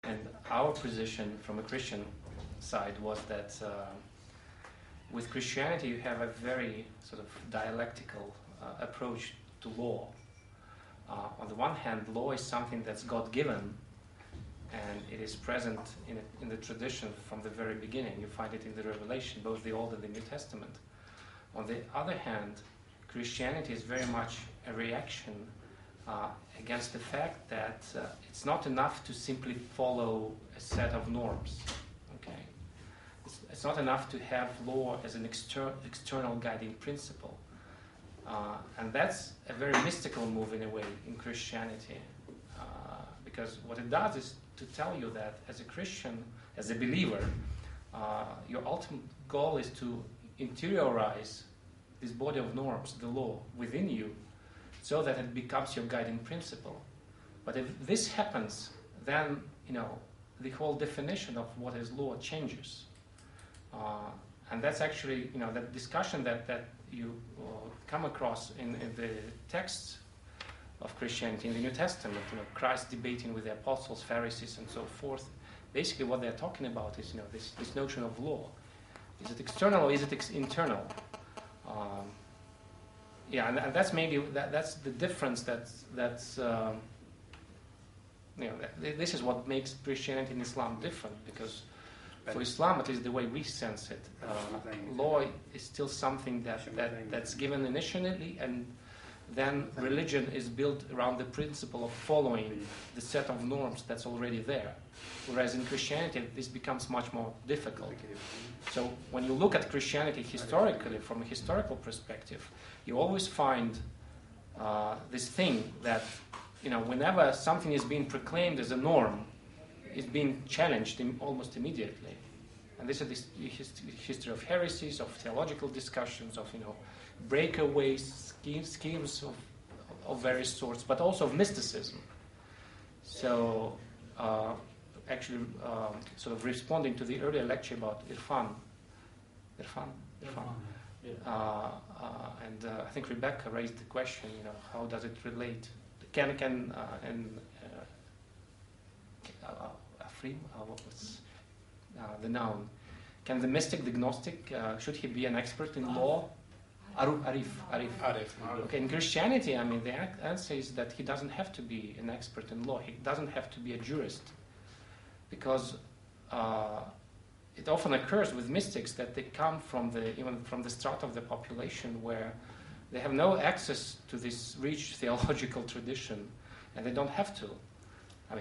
And our position from a Christian side was that with Christianity you have a very sort of dialectical approach to law. On the one hand, law is something that's God-given, and it is present in the tradition from the very beginning. You find it in the Revelation, both the Old and the New Testament. On the other hand, Christianity is very much a reaction against the fact that it's not enough to simply follow a set of norms. Okay, it's not enough to have law as an external guiding principle, and that's a very mystical move in a way in Christianity, because what it does is to tell you that as a Christian, as a believer, your ultimate goal is to interiorize this body of norms, the law, within you, so that it becomes your guiding principle. But if this happens, then the whole definition of what is law changes, and that's actually that discussion that you come across in the texts of Christianity in the New Testament. Christ debating with the apostles, Pharisees, and so forth. Basically, what they're talking about is this notion of law. Is it external or is it internal? And that's maybe that's the difference. This is what makes Christianity and Islam different, because for Islam, at least the way we sense it, law is still something that's given initially, and then religion is built around the principle of following the set of norms that's already there. Whereas in Christianity, this becomes much more difficult. So when you look at Christianity historically, from a historical perspective, you always find this thing that, whenever something is being proclaimed as a norm, it's being challenged almost immediately. And this is the history of heresies, of theological discussions, of breakaways, schemes of various sorts, but also of mysticism. So, sort of responding to the earlier lecture about Irfan. And I think Rebecca raised the question, how does it relate? The noun. Can the mystic, the gnostic, should he be an expert in law? Arif. Okay, in Christianity, the answer is that he doesn't have to be an expert in law. He doesn't have to be a jurist, because it often occurs with mystics that they come from the strata of the population where they have no access to this rich theological tradition, and they don't have to.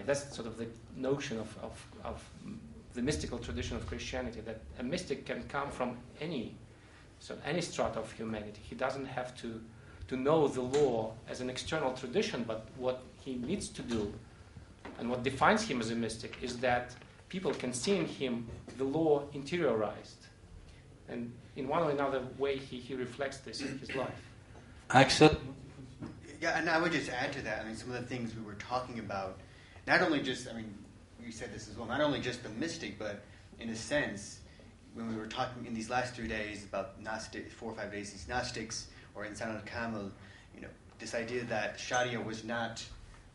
That's sort of the notion of the mystical tradition of Christianity, that a mystic can come from any strata of humanity. He doesn't have to know the law as an external tradition, but what he needs to do, and what defines him as a mystic, is that people can see in him the law interiorized. And in one or another way, he reflects this in his life. Axel? Yeah, and I would just add to that, some of the things we were talking about, not only just, you said this as well, not only just the mystic, but in a sense, when we were talking in these last 3 days about Gnostic, 4 or 5 days, these Gnostics, or Insan al-Kamil, this idea that Sharia was not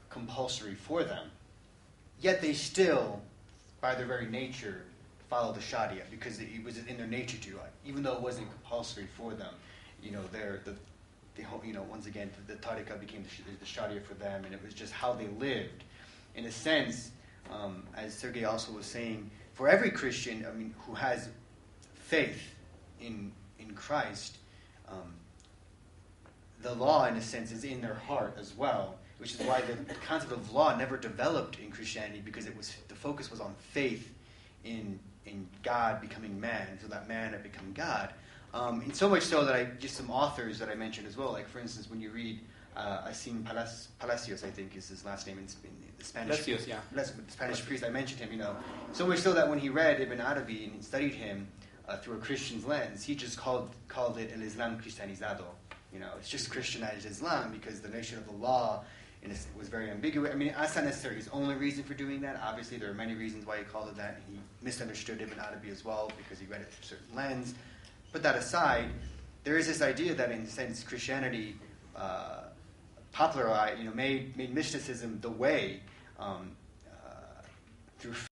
compulsory for them, yet they still, by their very nature, follow the Sharia, because it was in their nature to, even though it wasn't compulsory for them. Once again, the tariqah became the Sharia for them, and it was just how they lived. In a sense, as Sergei also was saying, for every Christian, who has faith in Christ, the law, in a sense, is in their heart as well, which is why the concept of law never developed in Christianity, because the focus was on faith in God becoming man, so that man had become God. And so much so that just some authors that I mentioned as well, like for instance, when you read Asim Palacios, I think is his last name in the Spanish. Palacios, yeah. The Spanish priest, I mentioned him, so much so that when he read Ibn Arabi and studied him through a Christian's lens, he just called it El Islam Cristianizado. It's just Christianized Islam, because the notion of the law was very ambiguous. That's not necessarily his only reason for doing that. Obviously, there are many reasons why he called it that. He misunderstood Ibn Arabi as well, because he read it through a certain lens. Put that aside, there is this idea that, in a sense, Christianity popularized, made mysticism the way through